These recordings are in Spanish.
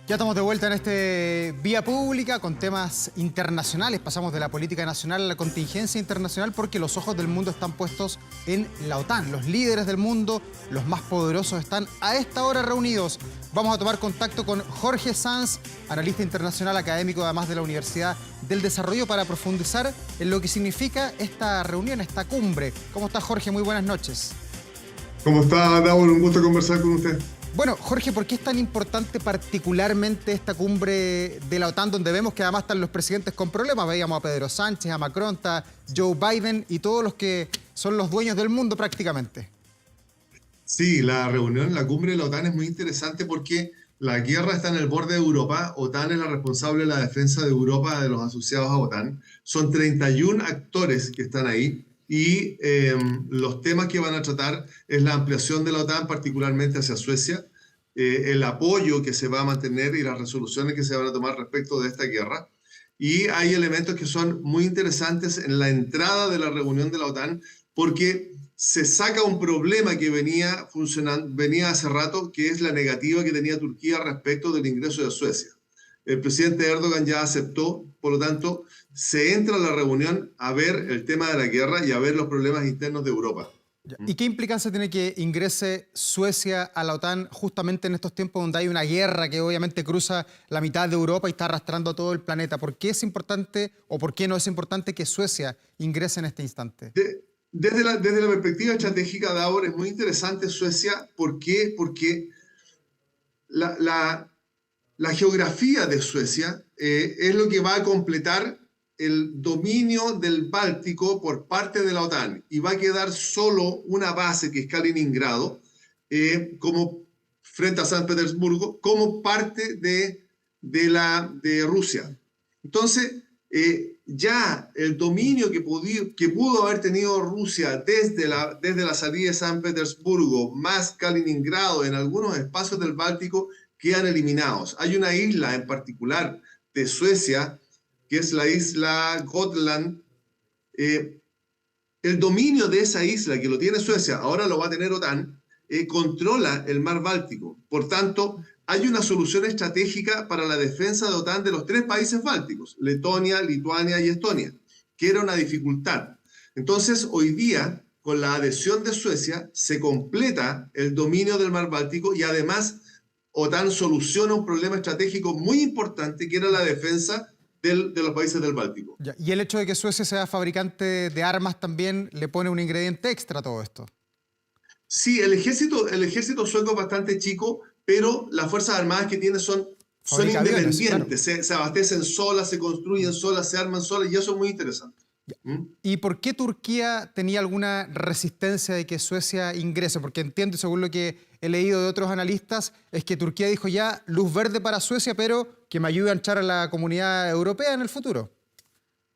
Ya estamos de vuelta en este Vía Pública con temas internacionales. Pasamos de la política nacional a la contingencia internacional porque los ojos del mundo están puestos en la OTAN. Los líderes del mundo, los más poderosos, están a esta hora reunidos. Vamos a tomar contacto con Jorge Sanz, analista internacional académico además de la Universidad del Desarrollo, para profundizar en lo que significa esta reunión, esta cumbre. ¿Cómo está, Jorge? Muy buenas noches. ¿Cómo está, Davor? Un gusto conversar con usted. Bueno, Jorge, ¿por qué es tan importante particularmente esta cumbre de la OTAN, donde vemos que además están los presidentes con problemas? Veíamos a Pedro Sánchez, a Macron, está Joe Biden y todos los que son los dueños del mundo prácticamente. Sí, la reunión, la cumbre de la OTAN es muy interesante porque la guerra está en el borde de Europa. OTAN es la responsable de la defensa de Europa, de los asociados a OTAN. Son 31 actores que están ahí y los temas que van a tratar es la ampliación de la OTAN, particularmente hacia Suecia, el apoyo que se va a mantener y las resoluciones que se van a tomar respecto de esta guerra. Y hay elementos que son muy interesantes en la entrada de la reunión de la OTAN porque se saca un problema que venía funcionando, venía hace rato, que es la negativa que tenía Turquía respecto del ingreso de Suecia. El presidente Erdogan ya aceptó, por lo tanto, se entra a la reunión a ver el tema de la guerra y a ver los problemas internos de Europa. ¿Y qué implicancia tiene que ingrese Suecia a la OTAN justamente en estos tiempos donde hay una guerra que obviamente cruza la mitad de Europa y está arrastrando a todo el planeta? ¿Por qué es importante o por qué no es importante que Suecia ingrese en este instante? Desde la perspectiva estratégica, Davor, es muy interesante Suecia. ¿Por qué? Porque la geografía de Suecia es lo que va a completar el dominio del Báltico por parte de la OTAN, y va a quedar solo una base, que es Kaliningrado, como frente a San Petersburgo, como parte de Rusia. Entonces, ya el dominio que pudo haber tenido Rusia desde la salida de San Petersburgo, más Kaliningrado, en algunos espacios del Báltico, quedan eliminados. Hay una isla en particular de Suecia, que es la isla Gotland. El dominio de esa isla, que lo tiene Suecia, ahora lo va a tener OTAN, controla el mar Báltico. Por tanto, hay una solución estratégica para la defensa de OTAN de los tres países bálticos, Letonia, Lituania y Estonia, que era una dificultad. Entonces, hoy día, con la adhesión de Suecia, se completa el dominio del mar Báltico y además OTAN soluciona un problema estratégico muy importante, que era la defensa de los países del Báltico. Y el hecho de que Suecia sea fabricante de armas también le pone un ingrediente extra a todo esto. Sí, el ejército sueco es bastante chico, pero las fuerzas armadas que tiene son independientes, aviones, claro. Se abastecen solas, se construyen solas, se arman solas, y eso es muy interesante. ¿Y por qué Turquía tenía alguna resistencia de que Suecia ingrese? Porque entiendo, según lo que he leído de otros analistas, es que Turquía dijo ya luz verde para Suecia, pero que me ayude a entrar a la comunidad europea en el futuro.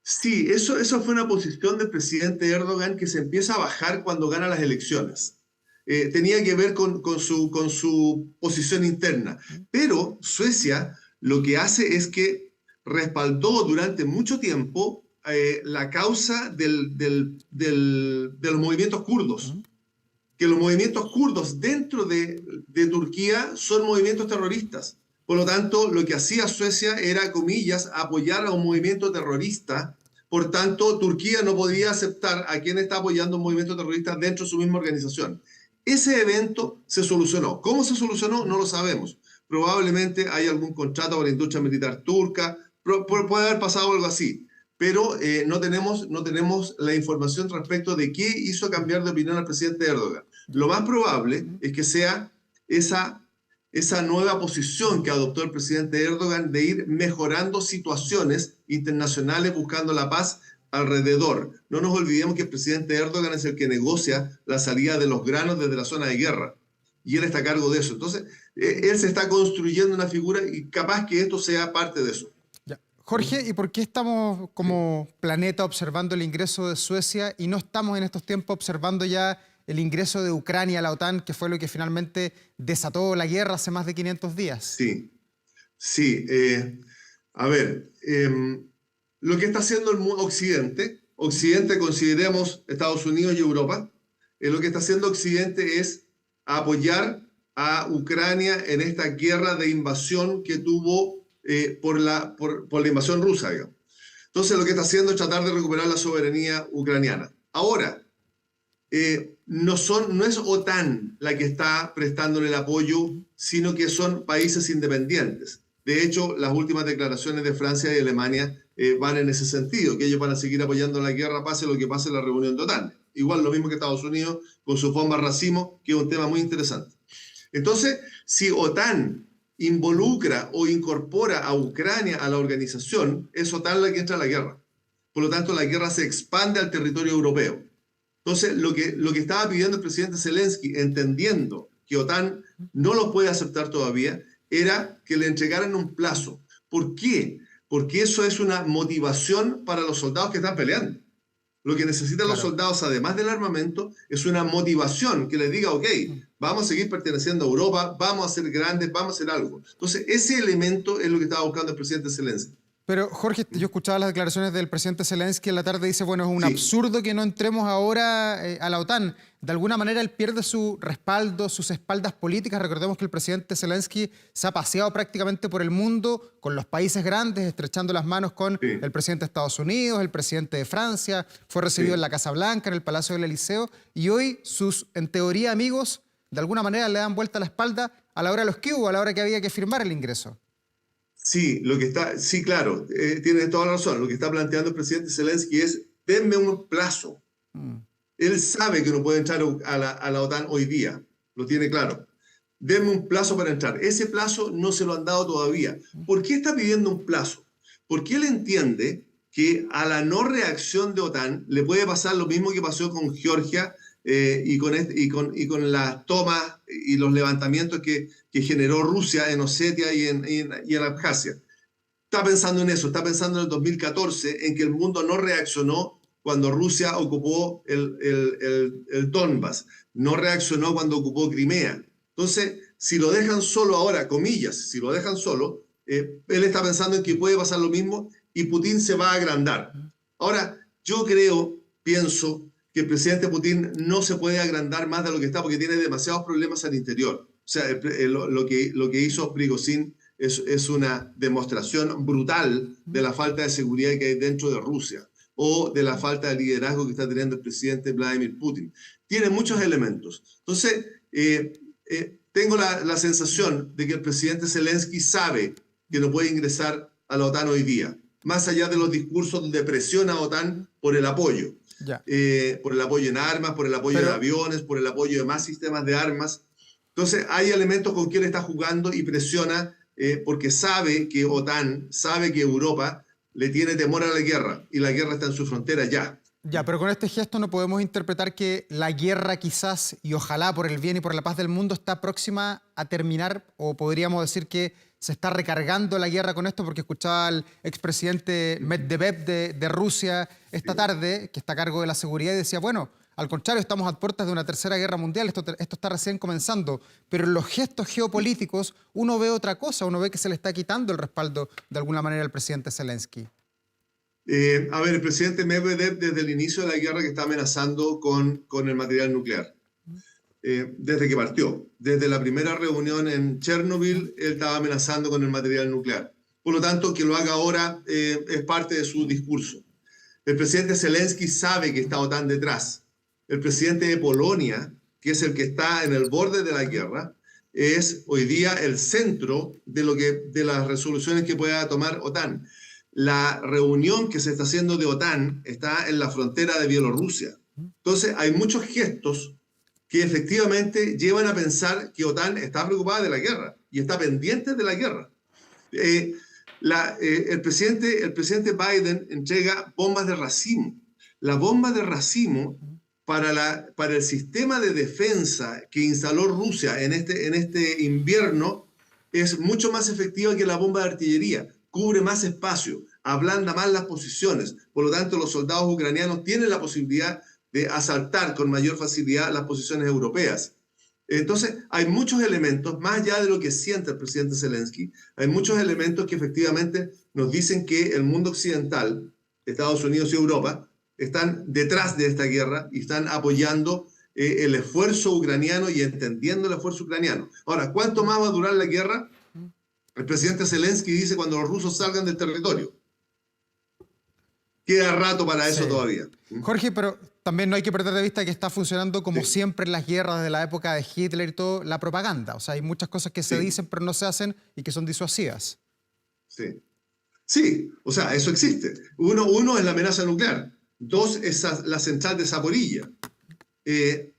Sí, eso fue una posición del presidente Erdogan que se empieza a bajar cuando gana las elecciones. Tenía que ver con su posición interna. Pero Suecia lo que hace es que respaldó durante mucho tiempo la causa de los movimientos kurdos. Que los movimientos kurdos dentro de Turquía son movimientos terroristas. Por lo tanto, lo que hacía Suecia era, comillas, apoyar a un movimiento terrorista. Por tanto, Turquía no podía aceptar a quien está apoyando un movimiento terrorista dentro de su misma organización. Ese evento se solucionó. ¿Cómo se solucionó? No lo sabemos. Probablemente hay algún contrato con la industria militar turca, puede haber pasado algo así, pero no tenemos la información respecto de qué hizo cambiar de opinión al presidente Erdogan. Lo más probable es que sea esa nueva posición que adoptó el presidente Erdogan de ir mejorando situaciones internacionales buscando la paz alrededor. No nos olvidemos que el presidente Erdogan es el que negocia la salida de los granos desde la zona de guerra, y él está a cargo de eso. Entonces, él se está construyendo una figura y capaz que esto sea parte de eso. Ya. Jorge, ¿y por qué estamos como planeta observando el ingreso de Suecia y no estamos en estos tiempos observando ya el ingreso de Ucrania a la OTAN, que fue lo que finalmente desató la guerra hace más de 500 días? Sí. A ver, lo que está haciendo el Occidente, consideremos Estados Unidos y Europa, lo que está haciendo Occidente es apoyar a Ucrania en esta guerra de invasión que tuvo por la invasión rusa, digamos. Entonces lo que está haciendo es tratar de recuperar la soberanía ucraniana. Ahora, no es OTAN la que está prestándole el apoyo, sino que son países independientes. De hecho, las últimas declaraciones de Francia y Alemania van en ese sentido, que ellos van a seguir apoyando la guerra, pase lo que pase en la reunión de OTAN. Igual lo mismo que Estados Unidos con sus bombas racimo, que es un tema muy interesante. Entonces, si OTAN involucra o incorpora a Ucrania a la organización, es OTAN la que entra a la guerra. Por lo tanto, la guerra se expande al territorio europeo. Entonces, lo que estaba pidiendo el presidente Zelensky, entendiendo que OTAN no lo puede aceptar todavía, era que le entregaran un plazo. ¿Por qué? Porque eso es una motivación para los soldados que están peleando. Lo que necesitan los soldados, además del armamento, es una motivación que les diga, ok, vamos a seguir perteneciendo a Europa, vamos a ser grandes, vamos a hacer algo. Entonces, ese elemento es lo que estaba buscando el presidente Zelensky. Pero, Jorge, yo escuchaba las declaraciones del presidente Zelensky en la tarde, dice, bueno, es un absurdo que no entremos ahora a la OTAN. De alguna manera él pierde su respaldo, sus espaldas políticas. Recordemos que el presidente Zelensky se ha paseado prácticamente por el mundo con los países grandes, estrechando las manos con el presidente de Estados Unidos, el presidente de Francia, fue recibido en la Casa Blanca, en el Palacio del Eliseo, y hoy sus, en teoría, amigos, de alguna manera le dan vuelta la espalda a la hora de los que hubo, a la hora que había que firmar el ingreso. Sí, claro, tiene toda la razón. Lo que está planteando el presidente Zelensky es, denme un plazo. Él sabe que no puede entrar a la OTAN hoy día, lo tiene claro. Denme un plazo para entrar. Ese plazo no se lo han dado todavía. ¿Por qué está pidiendo un plazo? Porque él entiende que a la no reacción de OTAN le puede pasar lo mismo que pasó con Georgia y con las tomas y los levantamientos que generó Rusia en Osetia y en Abjasia. Está pensando en eso, está pensando en el 2014, en que el mundo no reaccionó cuando Rusia ocupó el Donbass, no reaccionó cuando ocupó Crimea. Entonces, si lo dejan solo ahora, comillas, si lo dejan solo, él está pensando en que puede pasar lo mismo y Putin se va a agrandar. Ahora, yo pienso que el presidente Putin no se puede agrandar más de lo que está porque tiene demasiados problemas al interior. O sea, lo que hizo Prigozhin es una demostración brutal de la falta de seguridad que hay dentro de Rusia o de la falta de liderazgo que está teniendo el presidente Vladimir Putin. Tiene muchos elementos. Entonces, tengo la sensación de que el presidente Zelensky sabe que no puede ingresar a la OTAN hoy día, más allá de los discursos donde presiona a OTAN por el apoyo. Por el apoyo en armas, por el apoyo de aviones, por el apoyo de más sistemas de armas. Entonces hay elementos con que él está jugando y presiona porque sabe que OTAN, sabe que Europa le tiene temor a la guerra y la guerra está en su frontera ya. Pero con este gesto no podemos interpretar que la guerra quizás, y ojalá por el bien y por la paz del mundo, está próxima a terminar, o podríamos decir que se está recargando la guerra con esto, porque escuchaba al expresidente Medvedev de Rusia esta tarde, que está a cargo de la seguridad, y decía, bueno, al contrario, estamos a puertas de una tercera guerra mundial, esto está recién comenzando, pero en los gestos geopolíticos uno ve otra cosa, uno ve que se le está quitando el respaldo de alguna manera al presidente Zelensky. El presidente Medvedev desde el inicio de la guerra que está amenazando con el material nuclear. Desde que partió. Desde la primera reunión en Chernobyl, él estaba amenazando con el material nuclear. Por lo tanto, que lo haga ahora es parte de su discurso. El presidente Zelensky sabe que está OTAN detrás. El presidente de Polonia, que es el que está en el borde de la guerra, es hoy día el centro de las resoluciones que pueda tomar OTAN. La reunión que se está haciendo de OTAN está en la frontera de Bielorrusia. Entonces, hay muchos gestos que efectivamente llevan a pensar que OTAN está preocupada de la guerra y está pendiente de la guerra. El presidente Biden entrega bombas de racimo. La bomba de racimo para el sistema de defensa que instaló Rusia en este invierno es mucho más efectiva que la bomba de artillería. Cubre más espacio, ablanda más las posiciones. Por lo tanto, los soldados ucranianos tienen la posibilidad de asaltar con mayor facilidad las posiciones europeas. Entonces, hay muchos elementos, más allá de lo que siente el presidente Zelensky, hay muchos elementos que efectivamente nos dicen que el mundo occidental, Estados Unidos y Europa, están detrás de esta guerra y están apoyando el esfuerzo ucraniano y entendiendo el esfuerzo ucraniano. Ahora, ¿cuánto más va a durar la guerra? El presidente Zelensky dice cuando los rusos salgan del territorio. Queda rato para eso todavía. Jorge, pero también no hay que perder de vista que está funcionando como siempre en las guerras de la época de Hitler y todo, la propaganda. O sea, hay muchas cosas que se dicen pero no se hacen y que son disuasivas. Sí. Sí, o sea, eso existe. Uno es la amenaza nuclear. Dos es la central de Zaporilla.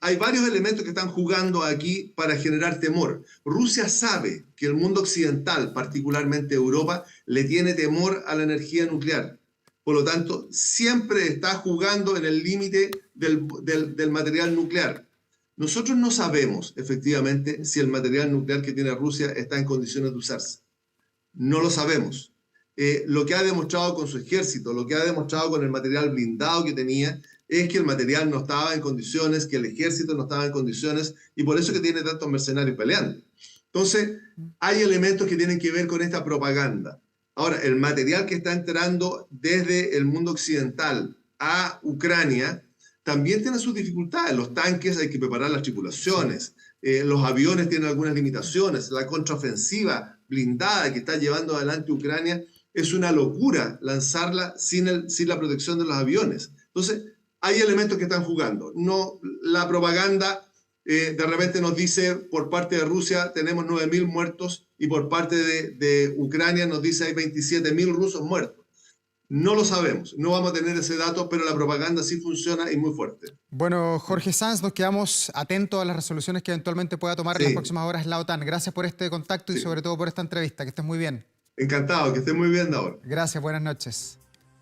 Hay varios elementos que están jugando aquí para generar temor. Rusia sabe que el mundo occidental, particularmente Europa, le tiene temor a la energía nuclear. Por lo tanto, siempre está jugando en el límite del material nuclear. Nosotros no sabemos, efectivamente, si el material nuclear que tiene Rusia está en condiciones de usarse. No lo sabemos. Lo que ha demostrado con su ejército, lo que ha demostrado con el material blindado que tenía, es que el material no estaba en condiciones, que el ejército no estaba en condiciones, y por eso que tiene tantos mercenarios peleando. Entonces, hay elementos que tienen que ver con esta propaganda. Ahora, el material que está entrando desde el mundo occidental a Ucrania también tiene sus dificultades. Los tanques hay que preparar las tripulaciones, los aviones tienen algunas limitaciones, la contraofensiva blindada que está llevando adelante Ucrania es una locura lanzarla sin la protección de los aviones. Entonces, hay elementos que están jugando. No, la propaganda de repente nos dice por parte de Rusia tenemos 9.000 muertos y por parte de Ucrania nos dice hay 27.000 rusos muertos. No lo sabemos, no vamos a tener ese dato, pero la propaganda sí funciona y muy fuerte. Bueno, Jorge Sanz, nos quedamos atentos a las resoluciones que eventualmente pueda tomar en las próximas horas la OTAN. Gracias por este contacto y sobre todo por esta entrevista. Que estés muy bien. Encantado, que estés muy bien, Davor. Gracias, buenas noches.